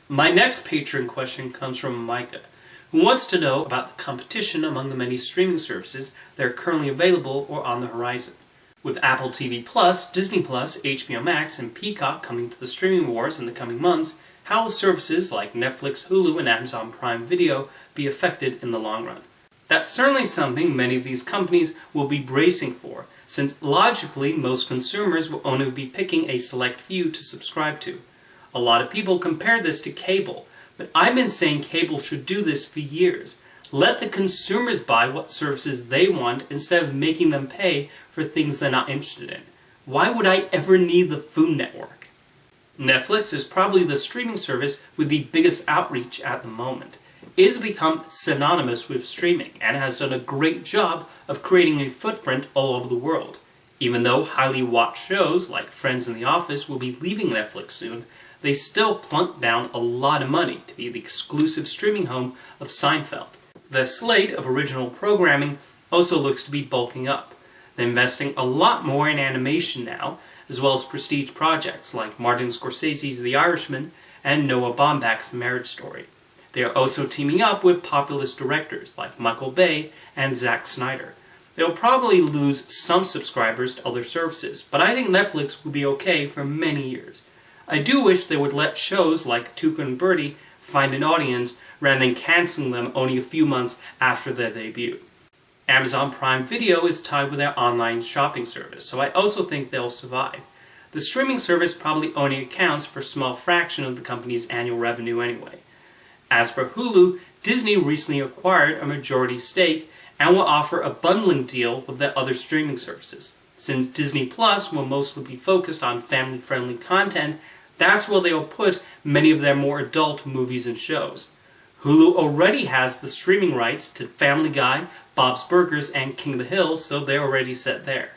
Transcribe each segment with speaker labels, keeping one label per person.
Speaker 1: My next Patreon question comes from Micah, who wants to know about the competition among the many streaming services that are currently available or on the horizon. With Apple TV+, Disney+, HBO Max, and Peacock coming to the streaming wars in the coming months, how will services like Netflix, Hulu, and Amazon Prime Video be affected in the long run? That's certainly something many of these companies will be bracing for, since logically most consumers will only be picking a select few to subscribe to. A lot of people compare this to cable, but I've been saying cable should do this for years. Let the consumers buy what services they want instead of making them pay for things they're not interested in. Why would I ever need the Food Network? Netflix is probably the streaming service with the biggest outreach at the moment. It has become synonymous with streaming and has done a great job of creating a footprint all over the world. Even though highly watched shows like Friends and The Office will be leaving Netflix soon, they still plunk down a lot of money to be the exclusive streaming home of Seinfeld. The slate of original programming also looks to be bulking up. They're investing a lot more in animation now, as well as prestige projects like Martin Scorsese's The Irishman and Noah Baumbach's Marriage Story. They are also teaming up with populist directors like Michael Bay and Zack Snyder. They will probably lose some subscribers to other services, but I think Netflix will be okay for many years. I do wish they would let shows like Tuca and Birdie find an audience rather than canceling them only a few months after their debut. Amazon Prime Video is tied with their online shopping service, so I also think they'll survive. The streaming service probably only accounts for a small fraction of the company's annual revenue anyway. As for Hulu, Disney recently acquired a majority stake and will offer a bundling deal with their other streaming services. Since Disney Plus will mostly be focused on family-friendly content, that's where they will put many of their more adult movies and shows. Hulu already has the streaming rights to Family Guy, Bob's Burgers, and King of the Hill, so they're already set there.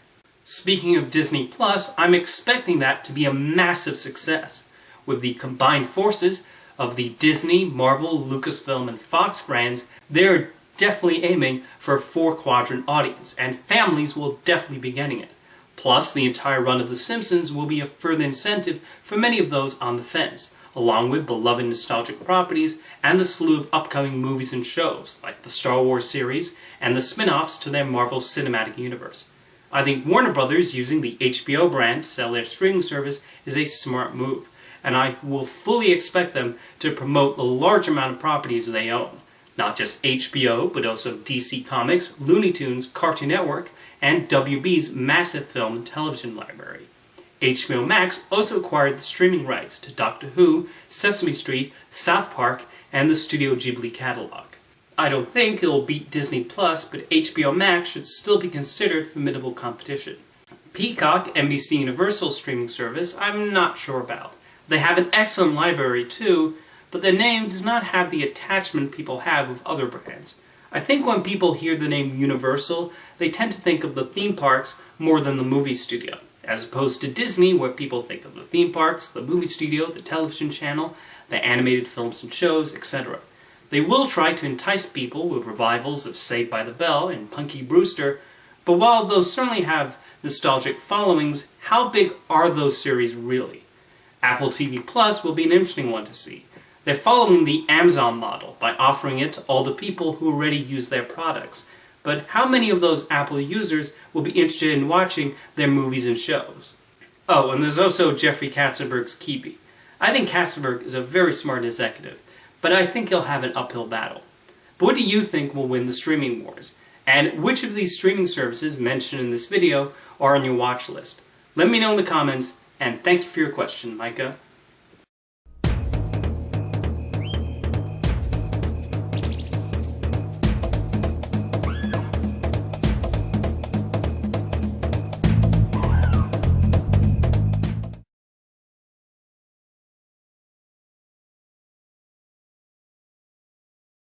Speaker 1: Speaking of Disney Plus, I'm expecting that to be a massive success. With the combined forces of the Disney, Marvel, Lucasfilm, and Fox brands, they're definitely aiming for a 4-quadrant audience, and families will definitely be getting it. Plus, the entire run of The Simpsons will be a further incentive for many of those on the fence, along with beloved nostalgic properties and the slew of upcoming movies and shows, like the Star Wars series and the spin-offs to their Marvel Cinematic Universe. I think Warner Brothers using the HBO brand to sell their streaming service is a smart move, and I will fully expect them to promote the large amount of properties they own. Not just HBO, but also DC Comics, Looney Tunes, Cartoon Network, and WB's massive film and television library. HBO Max also acquired the streaming rights to Doctor Who, Sesame Street, South Park, and the Studio Ghibli catalog. I don't think it will beat Disney+, but HBO Max should still be considered formidable competition. Peacock, NBC Universal streaming service, I'm not sure about. They have an excellent library too, but the name does not have the attachment people have with other brands. I think when people hear the name Universal, they tend to think of the theme parks more than the movie studio, as opposed to Disney, where people think of the theme parks, the movie studio, the television channel, the animated films and shows, etc. They will try to entice people with revivals of Saved by the Bell and Punky Brewster, but while those certainly have nostalgic followings, how big are those series really? Apple TV Plus will be an interesting one to see. They're following the Amazon model by offering it to all the people who already use their products. But how many of those Apple users will be interested in watching their movies and shows? Oh, and there's also Jeffrey Katzenberg's Quibi. I think Katzenberg is a very smart executive, but I think he'll have an uphill battle. But what do you think will win the streaming wars? And which of these streaming services mentioned in this video are on your watch list? Let me know in the comments, and thank you for your question, Micah.